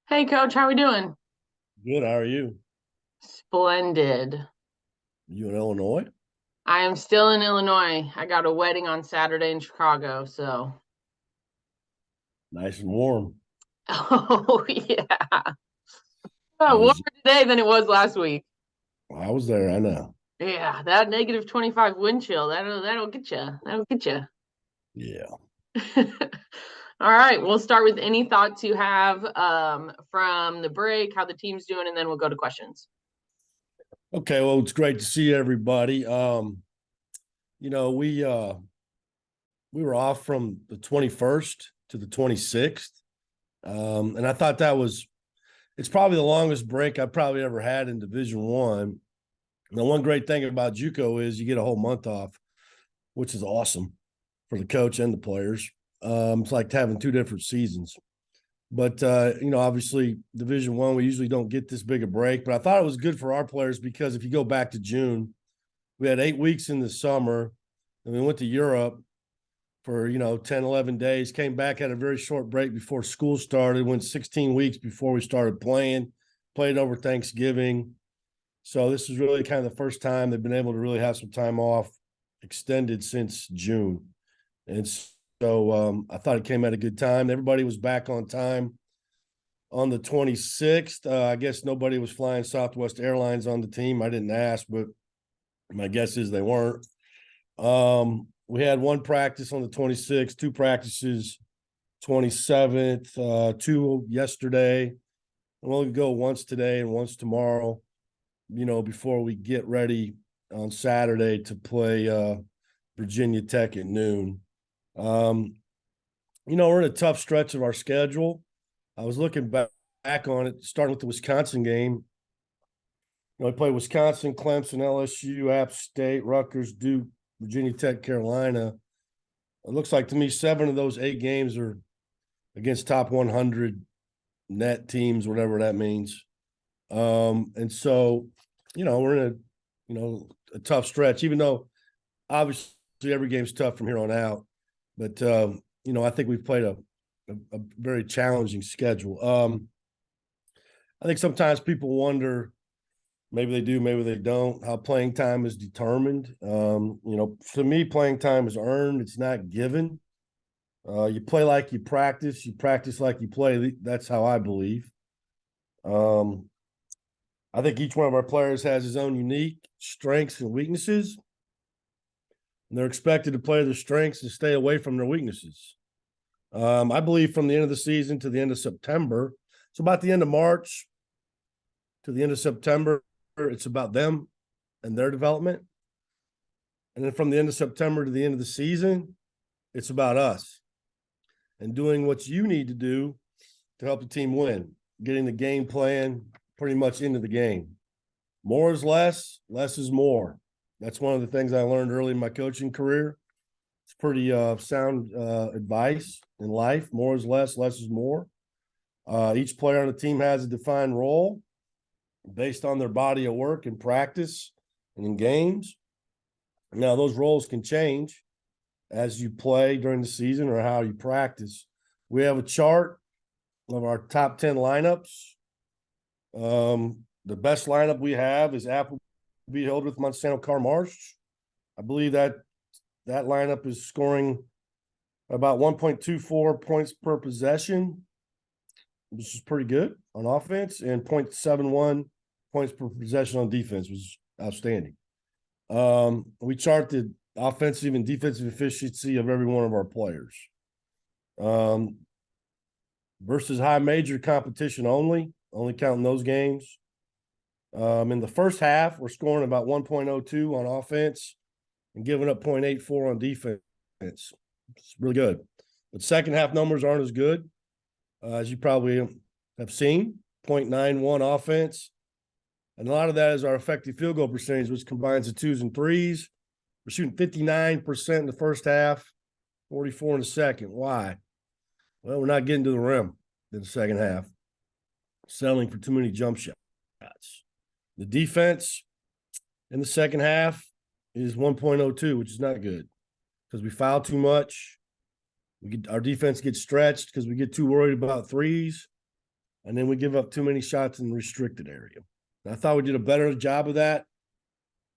Hey coach, how we doing? Good. How are you? Splendid. You in Illinois? I am still in Illinois. I got a wedding on Saturday in Chicago, so Nice and warm. oh yeah. I Oh, warmer was today than it was last week. I was there. I know. Yeah, that negative 25 wind chill, that'll get you. That'll get you. Yeah. All right, we'll start with any thoughts you have from the break, how the team's doing, and then we'll go to questions. Okay. Well, it's great to see everybody. You know, we were off from the 21st to the 26th. And I thought it's probably the longest break I've probably ever had in Division One. And the one great thing about JUCO is you get a whole month off, which is awesome for the coach and the players. It's like having two different seasons. But obviously Division One, we usually don't get this big a break. But I thought it was good for our players because if you go back to June, we had 8 weeks in the summer, and we went to Europe for 10, 11 days, came back, had a very short break before school started, went 16 weeks before we started playing, played over Thanksgiving. So this is really kind of the first time they've been able to really have some time off extended since June. And so I thought it came at a good time. Everybody was back on time on the 26th. I guess nobody was flying Southwest Airlines on the team. I didn't ask, but my guess is they weren't. We had one practice on the 26th, two practices 27th, two yesterday. We'll only go once today and once tomorrow, before we get ready on Saturday to play Virginia Tech at noon. We're in a tough stretch of our schedule. I was looking back on it, starting with the Wisconsin game. We played Wisconsin, Clemson, LSU, App State, Rutgers, Duke, Virginia Tech, Carolina. It looks like to me 7 of those 8 games are against top 100 net teams, whatever that means. And so, we're in a tough stretch, even though obviously every game's tough from here on out. But, I think we've played a very challenging schedule. I think sometimes people wonder, maybe they do, maybe they don't, how playing time is determined. For me, playing time is earned, it's not given. You play like you practice like you play. That's how I believe. Um, I think each one of our players has his own unique strengths and weaknesses, and they're expected to play their strengths and stay away from their weaknesses. I believe from the end of the season to the end of September, so about the end of March to the end of September, it's about them and their development. And then from the end of September to the end of the season, it's about us and doing what you need to do to help the team win, getting the game plan pretty much into the game. More is less, less is more. That's one of the things I learned early in my coaching career. It's pretty sound advice in life. More is less, less is more. Each player on the team has a defined role based on their body of work and practice and in games. Now, those roles can change as you play during the season or how you practice. We have a chart of our top 10 lineups. The best lineup we have is Appleby, Hildreth, Monsanto, Carr, Marsh. I believe that lineup is scoring about 1.24 points per possession, which is pretty good on offense, and 0.71 points per possession on defense, which is outstanding. We chart the offensive and defensive efficiency of every one of our players. Versus high major competition only counting those games. In the first half, we're scoring about 1.02 on offense and giving up 0.84 on defense. It's really good. But second half numbers aren't as good, as you probably have seen. 0.91 offense. And a lot of that is our effective field goal percentage, which combines the twos and threes. We're shooting 59% in the first half, 44 in the second. Why? Well, we're not getting to the rim in the second half, settling for too many jump shots. The defense in the second half is 1.02, which is not good because we foul too much. Our defense gets stretched because we get too worried about threes. and then we give up too many shots in the restricted area. And I thought we did a better job of that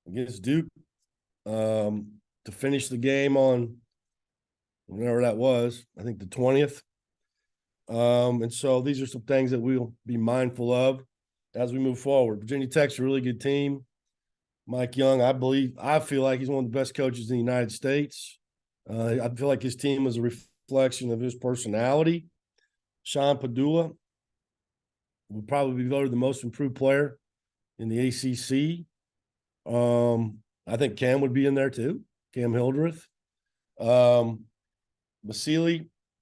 against Duke to finish the game on whenever that was, I think the 20th. And so these are some things that we'll be mindful of as we move forward. Virginia Tech's a really good team. Mike Young, I feel like he's one of the best coaches in the United States. I feel like his team is a reflection of his personality. Sean Padula will probably be voted the most improved player in the ACC. I think Cam would be in there too, Cam Hildreth. Basili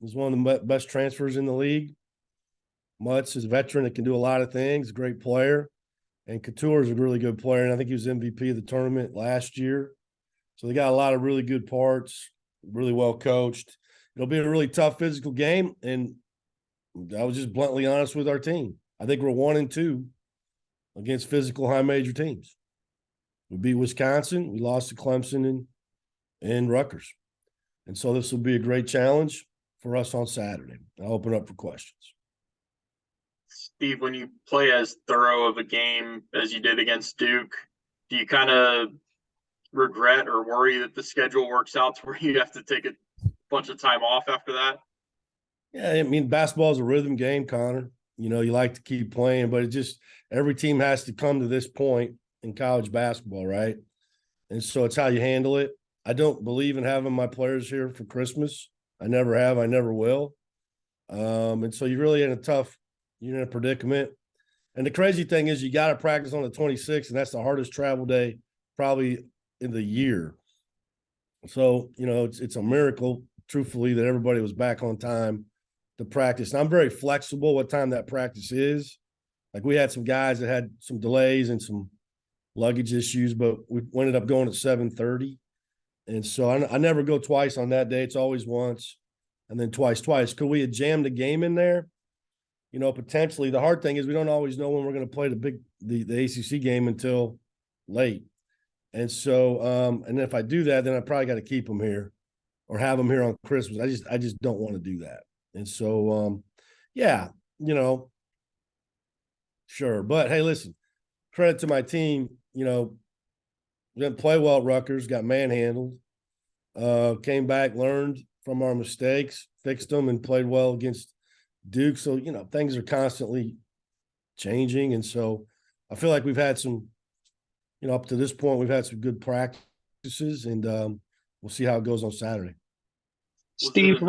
is one of the best transfers in the league. Mutz is a veteran that can do a lot of things, a great player. And Couture is a really good player, and I think he was MVP of the tournament last year. So they got a lot of really good parts, really well coached. It'll be a really tough physical game, and I was just bluntly honest with our team. I think we're 1-2 against physical high major teams. We beat Wisconsin. We lost to Clemson and Rutgers. And so this will be a great challenge for us on Saturday. I'll open up for questions. Steve, when you play as thorough of a game as you did against Duke, do you kind of regret or worry that the schedule works out to where you have to take a bunch of time off after that? Yeah, I mean, basketball is a rhythm game, Connor. You know, you like to keep playing, but every team has to come to this point in college basketball, right? And so it's how you handle it. I don't believe in having my players here for Christmas. I never have. I never will. And so you're really you're in a predicament. And the crazy thing is you got to practice on the 26th, and that's the hardest travel day probably in the year. So, you know, it's a miracle, truthfully, that everybody was back on time to practice. And I'm very flexible what time that practice is. Like we had some guys that had some delays and some luggage issues, but we ended up going at 7:30. And so I never go twice on that day. It's always once and then twice. Could we have jammed a game in there? You know, potentially. The hard thing is we don't always know when we're going to play the ACC game until late. And so, and if I do that, then I probably got to keep them here or have them here on Christmas. I just don't want to do that. And so, yeah, you know, sure. But hey, listen, credit to my team. You know, didn't play well at Rutgers, got manhandled, came back, learned from our mistakes, fixed them, and played well against Duke. So, you know, things are constantly changing. And so I feel like we've had some, you know, up to this point, we've had some good practices, and we'll see how it goes on Saturday. Steve,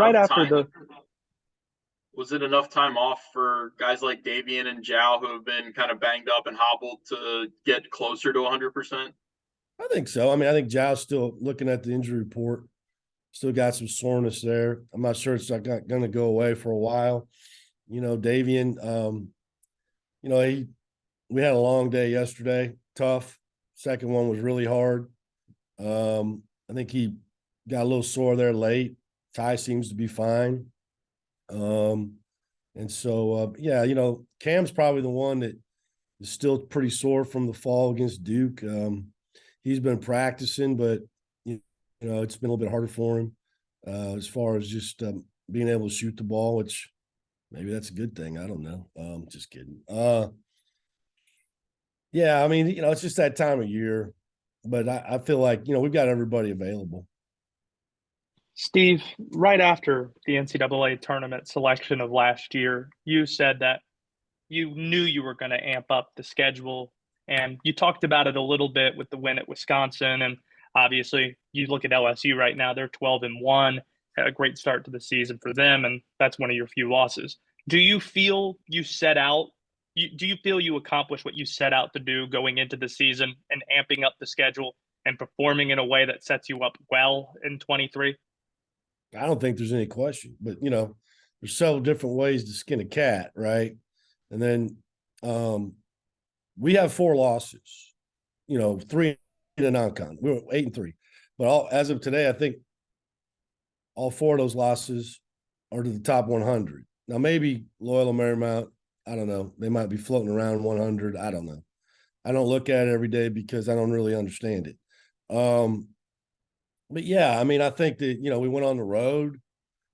was it enough time off for guys like Davian and Zhao who have been kind of banged up and hobbled to get closer to 100%? I think so. I mean, I think Zhao's still looking at the injury report, still got some soreness there. I'm not sure it's not going to go away for a while. You know, Davian, you know, we had a long day yesterday, tough. Second one was really hard. I think he got a little sore there late. Ty seems to be fine. And so, yeah, you know, Cam's probably the one that is still pretty sore from the fall against Duke. He's been practicing, but, you know, it's been a little bit harder for him as far as just being able to shoot the ball, which maybe that's a good thing. I don't know. Just kidding. Yeah, I mean, you know, it's just that time of year, but I feel like, you know, we've got everybody available. Steve, right after the NCAA tournament selection of last year, you said that you knew you were going to amp up the schedule, and you talked about it a little bit with the win at Wisconsin. And obviously, you look at LSU right now; they're 12-1, had a great start to the season for them, and that's one of your few losses. Do you feel you set out? Do you feel you accomplished what you set out to do going into the season and amping up the schedule and performing in a way that sets you up well in 23? I don't think there's any question, but you know, there's several different ways to skin a cat, right? And then we have 4 losses, you know, 3 in a non-con. We were 8-3, but as of today, I think all 4 of those losses are to the top 100. Now, maybe Loyola Marymount, I don't know, they might be floating around 100. I don't know. I don't look at it every day because I don't really understand it. But yeah, I mean, I think that, you know, we went on the road.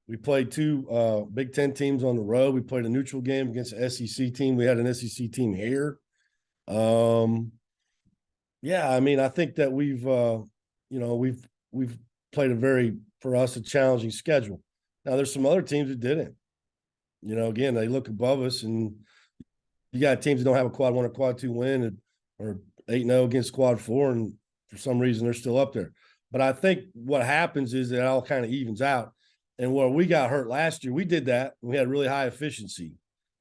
We played two Big Ten teams on the road. We played a neutral game against an SEC team. We had an SEC team here. Yeah, I mean, I think that we've played for us, a challenging schedule. Now, there's some other teams that didn't. Again, they look above us, and you got teams that don't have a quad 1 or quad 2 win, or 8-0 against quad 4, and for some reason they're still up there. But I think what happens is that it all kind of evens out. And where we got hurt last year, we did that. We had really high efficiency,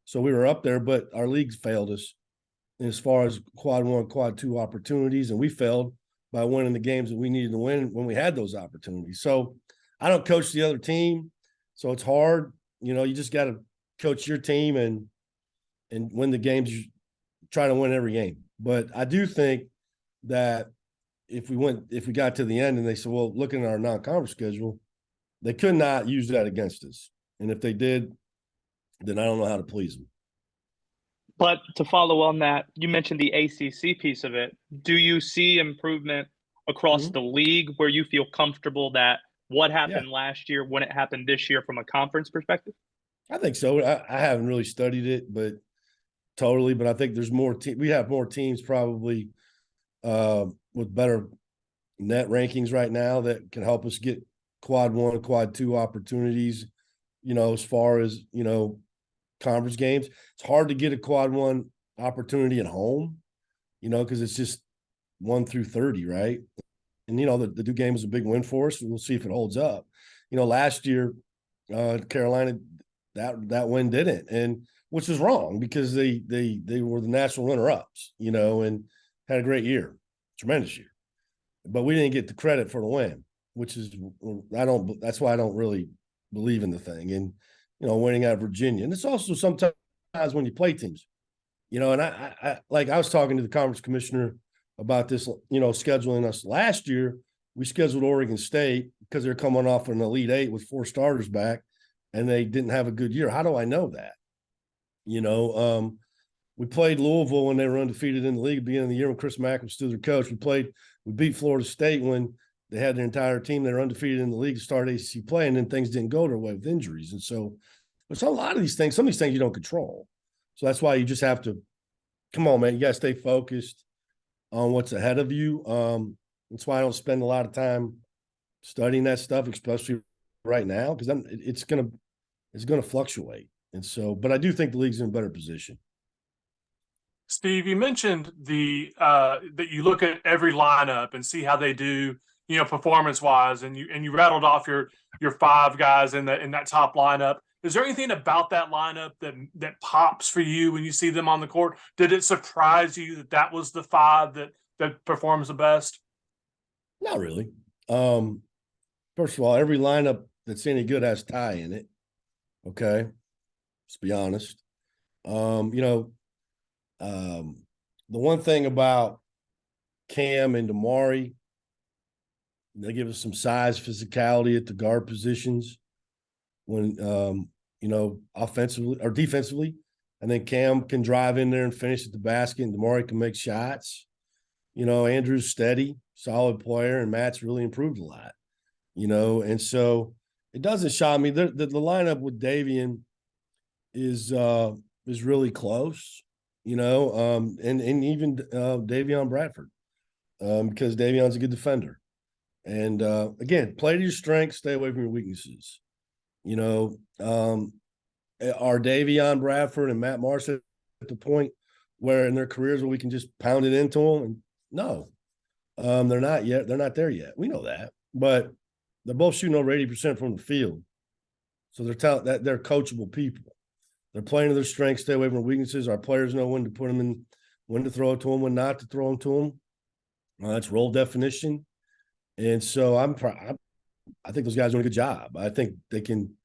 so we were up there, but our leagues failed us as far as quad 1, quad 2 opportunities, and we failed by winning the games that we needed to win when we had those opportunities. So I don't coach the other team, so it's hard. You just got to coach your team and win the games. You try to win every game. But I do think that if we got to the end and they said, well, looking at our non-conference schedule, they could not use that against us. And if they did, then I don't know how to please them. But to follow on that, you mentioned the ACC piece of it. Do you see improvement across the league where you feel comfortable that what happened last year wouldn't happen this year from a conference perspective? I think so. I haven't really studied it, but I think there's more. We have more teams probably with better net rankings right now that can help us get quad 1, quad 2 opportunities. As far as conference games, it's hard to get a quad 1 opportunity at home, because it's just 1 through 30, right? And the Duke game was a big win for us. We'll see if it holds up. Last year, Carolina, that win didn't, and which is wrong because they were the national runner-ups, and had a great year, tremendous year, but we didn't get the credit for the win, which is that's why I don't really believe in the thing. And winning out of Virginia, and it's also sometimes when you play teams, and I was talking to the conference commissioner about this, scheduling us last year. We scheduled Oregon State because they're coming off an Elite Eight with 4 starters back, and they didn't have a good year. How do I know that? We played Louisville when they were undefeated in the league at the beginning of the year when Chris Mack was still their coach. We beat Florida State when they had their entire team. They were undefeated in the league to start ACC play, and then things didn't go their way with injuries. And so a lot of these things, some of these things you don't control. So that's why you just have to, come on, man, you got to stay focused on what's ahead of you. That's why I don't spend a lot of time studying that stuff, especially right now, because it's going to fluctuate. And so, but I do think the league's in a better position. Steve, you mentioned that you look at every lineup and see how they do, performance wise, and you rattled off your 5 guys in that top lineup. Is there anything about that lineup that pops for you when you see them on the court? Did it surprise you that was the 5 that performs the best? Not really. First of all, every lineup that's any good has Ty in it. Okay, let's be honest. The one thing about Cam and Damari, they give us some size, physicality at the guard positions when, offensively or defensively. And then Cam can drive in there and finish at the basket, and Damari can make shots. Andrew's steady, solid player, and Matt's really improved a lot, and so it doesn't shock me. The lineup with Davion is really close. And even Davion Bradford, because Davion's a good defender. And again, play to your strengths, stay away from your weaknesses. Are Davion Bradford and Matt Marsh at the point where in their careers where we can just pound it into them? And no, they're not yet. They're not there yet. We know that, but they're both shooting over 80% from the field. So they're coachable people. They're playing to their strengths, stay away from weaknesses. Our players know when to put them in, when to throw it to them, when not to throw them to them. That's role definition. And so I think those guys are doing a good job. I think they can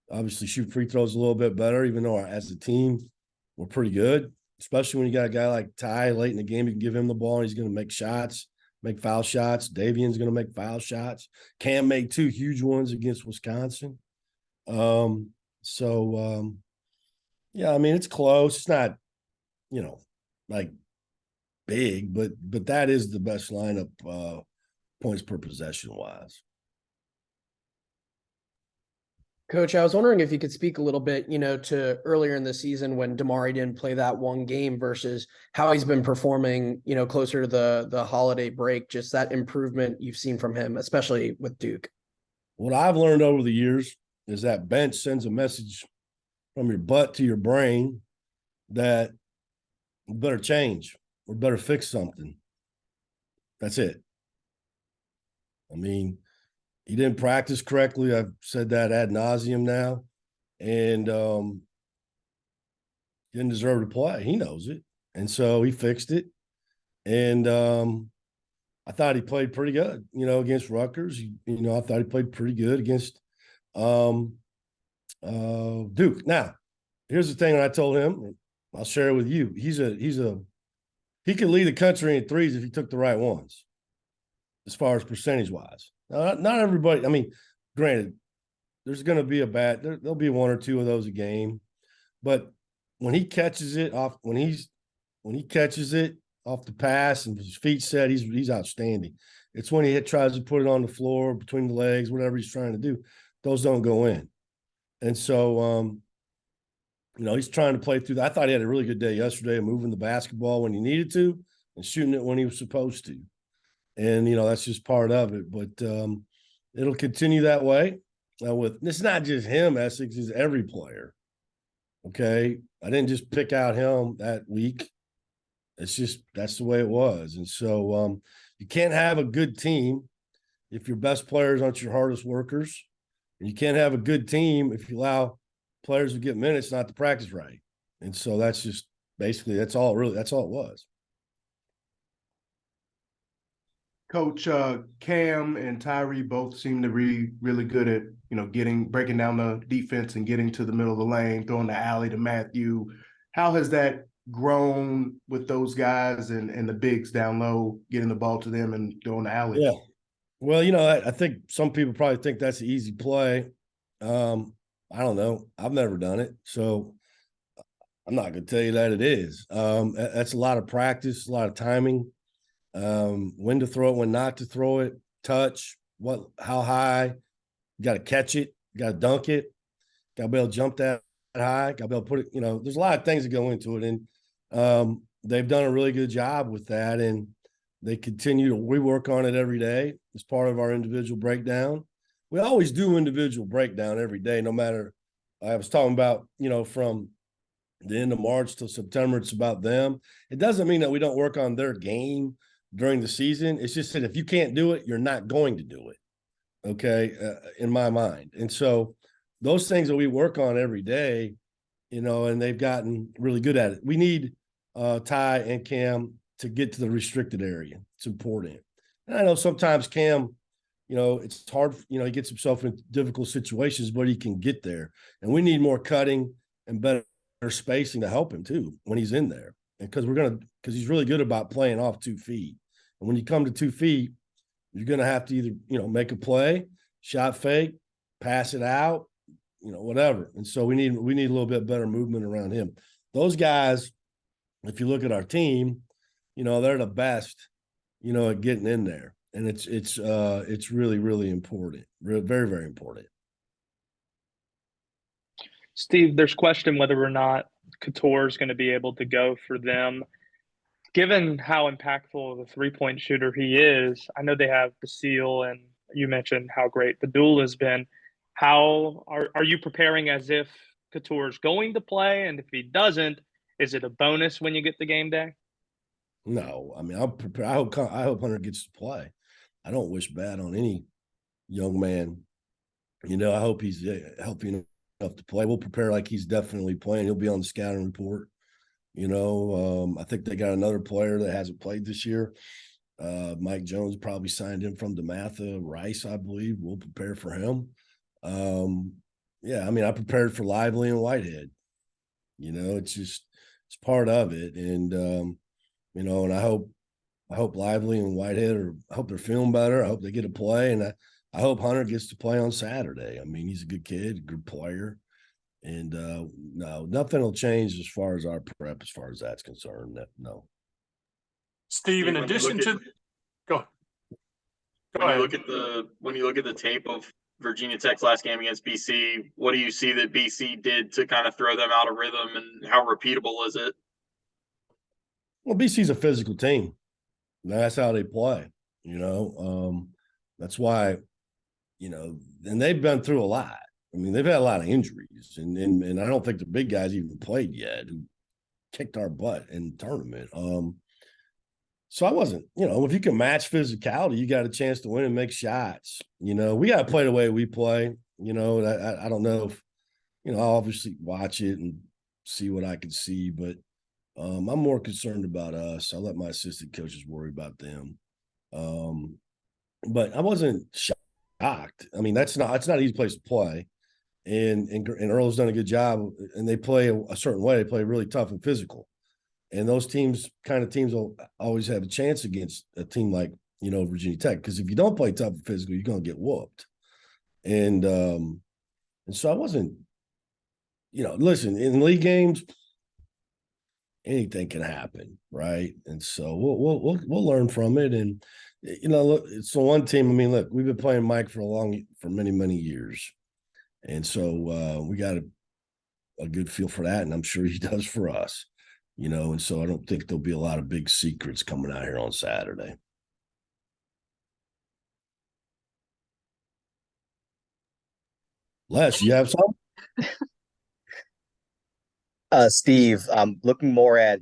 obviously shoot free throws a little bit better, even though as a team, we're pretty good, especially when you got a guy like Ty late in the game. You can give him the ball, and he's going to make shots, make foul shots. Davion's going to make foul shots. Cam made 2 huge ones against Wisconsin. Yeah, I mean, it's close. It's not, like big, but that is the best lineup points per possession wise. Coach, I was wondering if you could speak a little bit, to earlier in the season when Damari didn't play that one game versus how he's been performing, closer to the holiday break, just that improvement you've seen from him, especially with Duke. What I've learned over the years is that bench sends a message from your butt to your brain that we better change or better fix something. That's it. I mean, he didn't practice correctly. I've said that ad nauseum now. And didn't deserve to play. He knows it. And so he fixed it. And I thought he played pretty good, against Rutgers. I thought he played pretty good against Duke. Now, here's the thing that I told him. I'll share it with you. He could lead the country in threes if he took the right ones, as far as percentage wise. Now, not everybody. I mean, granted, there's going to be there'll be one or two of those a game, but when he catches it off, when he catches it off the pass and his feet set, he's outstanding. It's when he tries to put it on the floor between the legs, whatever he's trying to do, those don't go in. And so, he's trying to play through that. I thought he had a really good day yesterday of moving the basketball when he needed to and shooting it when he was supposed to. And, that's just part of it. But it'll continue that way. It's not just him, Essex, it's every player. Okay. I didn't just pick out him that week. It's just that's the way it was. And so you can't have a good team if your best players aren't your hardest workers. And you can't have a good team if you allow players to get minutes not to practice right. And so that's just basically that's all it was. Coach, Cam and Tyree both seem to be really good at, breaking down the defense and getting to the middle of the lane, throwing the alley to Matthew. How has that grown with those guys and the bigs down low, getting the ball to them and throwing the alley? Yeah. Well, I think some people probably think that's an easy play. I don't know. I've never done it. So I'm not going to tell you that it is. That's a lot of practice, a lot of timing. When to throw it, when not to throw it, touch, how high, you got to catch it, you got to dunk it, got to be able to jump that high, got to be able to put it, there's a lot of things that go into it. And they've done a really good job with that. And we work on it every day as part of our individual breakdown. We always do individual breakdown every day, no matter, I was talking about, from the end of March till September, it's about them. It doesn't mean that we don't work on their game during the season. It's just that if you can't do it, you're not going to do it. Okay. In my mind. And so those things that we work on every day, and they've gotten really good at it. We need Ty and Cam to get to the restricted area. It's important. And I know sometimes Cam, it's hard, he gets himself in difficult situations, but he can get there. And we need more cutting and better spacing to help him too when he's in there. And because he's really good about playing off 2 feet. And when you come to 2 feet, you're going to have to either, make a play, shot fake, pass it out, whatever. And so we need a little bit better movement around him. Those guys, if you look at our team, they're the best, at getting in there. And it's really, really important. Very, very important. Steve, there's question whether or not Couture is going to be able to go for them. Given how impactful of a three-point shooter he is, I know they have Basile, and you mentioned how great Badul has been. How are you preparing as if Couture is going to play? And if he doesn't, is it a bonus when you get the game day? No, I mean, I'll prepare. I hope Hunter gets to play. I don't wish bad on any young man. I hope he's healthy enough to play. We'll prepare like he's definitely playing. He'll be on the scouting report. I think they got another player that hasn't played this year. Mike Jones probably signed him from DeMatha. Rice, I believe. We'll prepare for him. I prepared for Lively and Whitehead. It's part of it. And, and I hope Lively and Whitehead I hope they're feeling better. I hope they get to play. And I hope Hunter gets to play on Saturday. I mean, he's a good kid, a good player. And no, nothing will change as far as our prep, as far as that's concerned. No. Steve, in addition to, go when ahead. you look at the tape of Virginia Tech's last game against BC. What do you see that BC did to kind of throw them out of rhythm, and how repeatable is it? Well, BC's a physical team. That's how they play. That's why, and they've been through a lot. I mean, they've had a lot of injuries, and I don't think the big guys even played yet who kicked our butt in the tournament. So I wasn't, if you can match physicality, you got a chance to win and make shots. We got to play the way we play. I don't know if, I'll obviously watch it and see what I can see, but I'm more concerned about us. I'll let my assistant coaches worry about them. But I wasn't shocked. I mean, that's not an easy place to play. And Earl's done a good job, and they play a certain way. They play really tough and physical. And those teams will always have a chance against a team like, Virginia Tech. Because if you don't play tough and physical, you're going to get whooped. And so I wasn't, listen, in league games, anything can happen, right? And so we'll learn from it. And, look, it's the one team. I mean, look, we've been playing Mike for many, many years. And so we got a good feel for that. And I'm sure he does for us. And so I don't think there'll be a lot of big secrets coming out here on Saturday. Les, you have some? Steve, looking more at,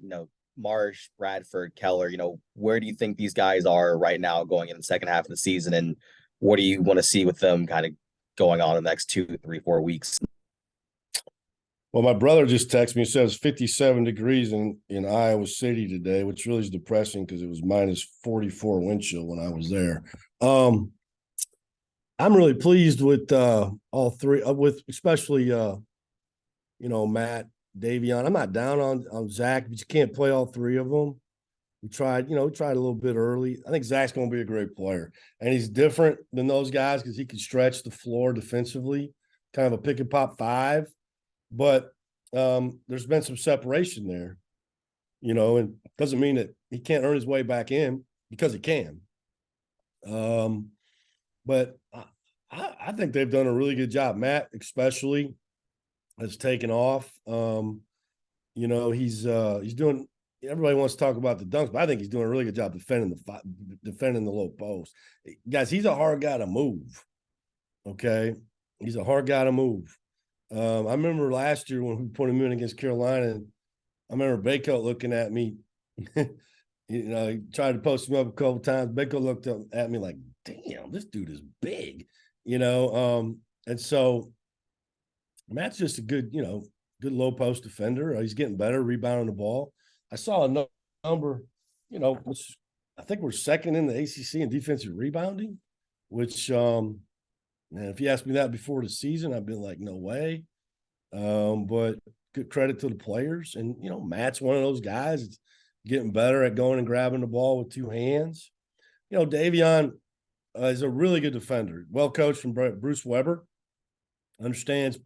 Marsh, Bradford, Keller, where do you think these guys are right now going in the second half of the season? And what do you want to see with them kind of going on in the next 2, 3, 4 weeks? Well, my brother just texted me. It says 57 degrees in Iowa City today, which really is depressing because it was minus 44 wind chill when I was there. I'm really pleased with all three, with especially Matt, Davion. I'm not down on Zach, but you can't play all three of them. We tried a little bit early. I think Zach's going to be a great player, and he's different than those guys because he can stretch the floor defensively, kind of a pick and pop five. But there's been some separation there, and doesn't mean that he can't earn his way back in because he can. But I think they've done a really good job. Matt, especially, has taken off. He's doing. Everybody wants to talk about the dunks, but I think he's doing a really good job defending the low post. Guys, he's a hard guy to move. Okay, he's a hard guy to move. I remember last year when we put him in against Carolina, and I remember Bako looking at me. He tried to post him up a couple times. Bako looked up at me like, "Damn, this dude is big," And so Matt's just a good low post defender. He's getting better rebounding the ball. I saw a number, which I think we're second in the ACC in defensive rebounding, which man, if you asked me that before the season, I'd been like, no way. But good credit to the players. And, Matt's one of those guys that's getting better at going and grabbing the ball with two hands. Davion is a really good defender, well coached from Bruce Weber, understands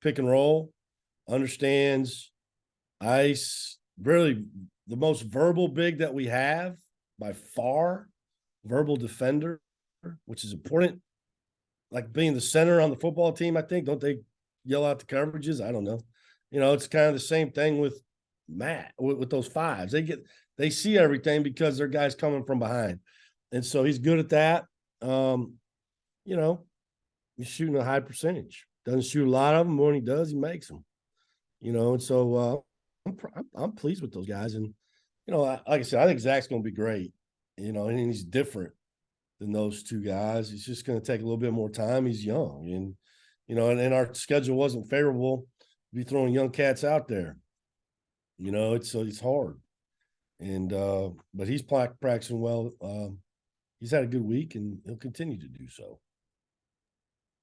pick and roll, understands ice, really the most verbal big that we have by far, verbal defender, which is important. Like being the center on the football team, I think, don't they yell out the coverages? I don't know. It's kind of the same thing with Matt, with those fives. They see everything because their guys coming from behind. And so he's good at that. He's shooting a high percentage. Doesn't shoot a lot of them. When he does, he makes them. And so I'm pleased with those guys. And, like I said, I think Zach's going to be great, and he's different than those two guys. He's just going to take a little bit more time. He's young, and and our schedule wasn't favorable to be throwing young cats out there. It's hard, and but he's practicing well. He's had a good week, and he'll continue to do so.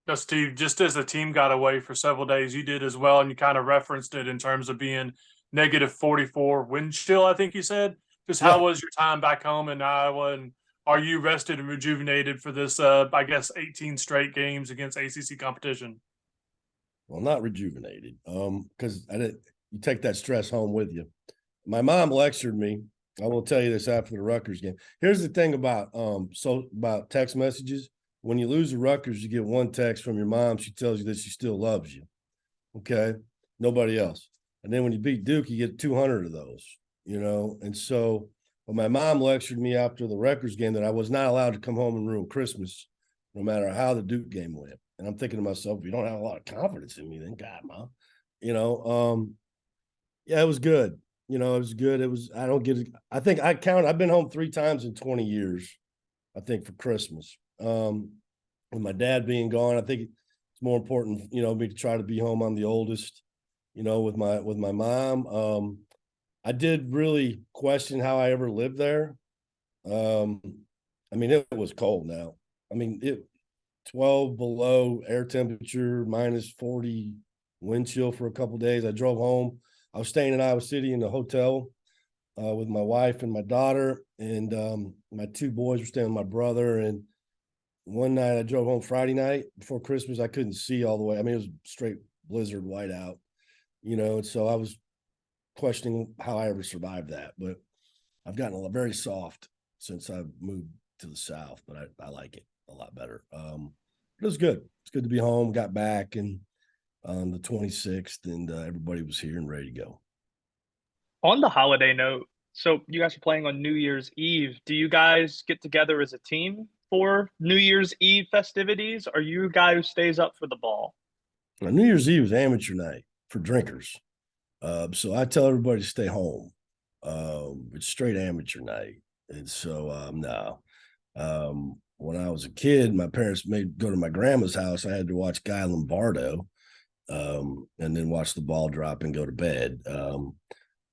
No, Steve, just as the team got away for several days, you did as well, and you kind of referenced it in terms of being negative 44 wind chill, I think you said. Just how was your time back home in Iowa, and are you rested and rejuvenated for this, 18 straight games against ACC competition? Well, not rejuvenated, because you take that stress home with you. My mom lectured me. I will tell you this after the Rutgers game. Here's the thing about text messages. when you lose to Rutgers, you get one text from your mom. She tells you that she still loves you. Okay. Nobody else. And then when you beat Duke, you get 200 of those, you know? And so when my mom lectured me after the Rutgers game that I was not allowed to come home and ruin Christmas, no matter how the Duke game went. And I'm thinking to myself, if you don't have a lot of confidence in me, then God, Mom, you know, yeah, it was good. You know, it was good. It was, I don't get it. I think I've been home 3 times in 20 years, I think, for Christmas. With my dad being gone, I think it's more important, you know, me to try to be home. I'm the oldest, you know, with my mom. I did really question how I ever lived there. I mean, it was cold now. I mean, 12 below air temperature, minus 40 wind chill for a couple of days. I drove home. I was staying in Iowa City in the hotel with my wife and my daughter, and my 2 boys were staying with my brother. And one night I drove home Friday night before Christmas. I couldn't see all the way. I mean, it was straight blizzard, whiteout, you know, and so I was questioning how I ever survived that. But I've gotten very soft since I've moved to the South, but I like it a lot better. It was good. It's good to be home. Got back and on the 26th, and everybody was here and ready to go. On the holiday note, so you guys are playing on New Year's Eve. Do you guys get together as a team for New Year's Eve festivities? Or are you a guy who stays up for the ball? Now, New Year's Eve is amateur night for drinkers. So I tell everybody to stay home. It's straight amateur night. And so, no. When I was a kid, my parents made go to my grandma's house. I had to watch Guy Lombardo, and then watch the ball drop and go to bed.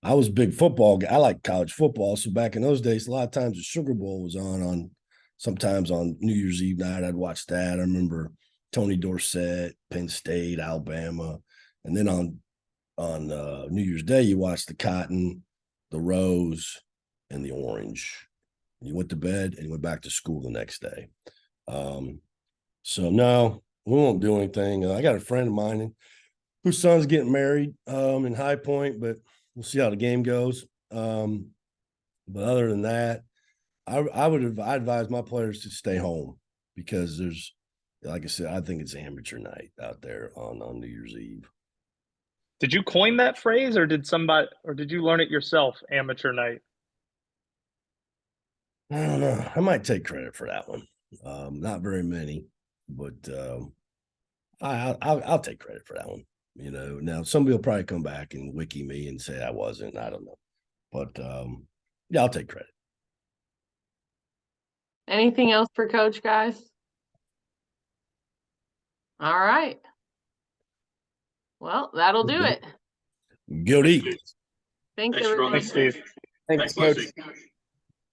I was a big football guy. I like college football. So back in those days, a lot of times the Sugar Bowl was on sometimes on New Year's Eve night. I'd watch that. I remember Tony Dorsett, Penn State, Alabama. And then on New Year's Day, you watch the Cotton, the Rose, and the Orange. You went to bed and you went back to school the next day. So no, we won't do anything. I got a friend of mine whose son's getting married in High Point, but we'll see how the game goes. But other than that, I advise my players to stay home because there's, like I said, I think it's amateur night out there on New Year's Eve. Did you coin that phrase, or did you learn it yourself? Amateur night. I don't know. I might take credit for that one. Not very many, but I'll take credit for that one. You know, now somebody will probably come back and wiki me and say I wasn't. I don't know, but yeah, I'll take credit. Anything else for Coach, guys? All right. Well, that'll do it. Good eat. Thanks, Thanks, everybody. Steve. Thanks, Thanks, Coach. Lucy.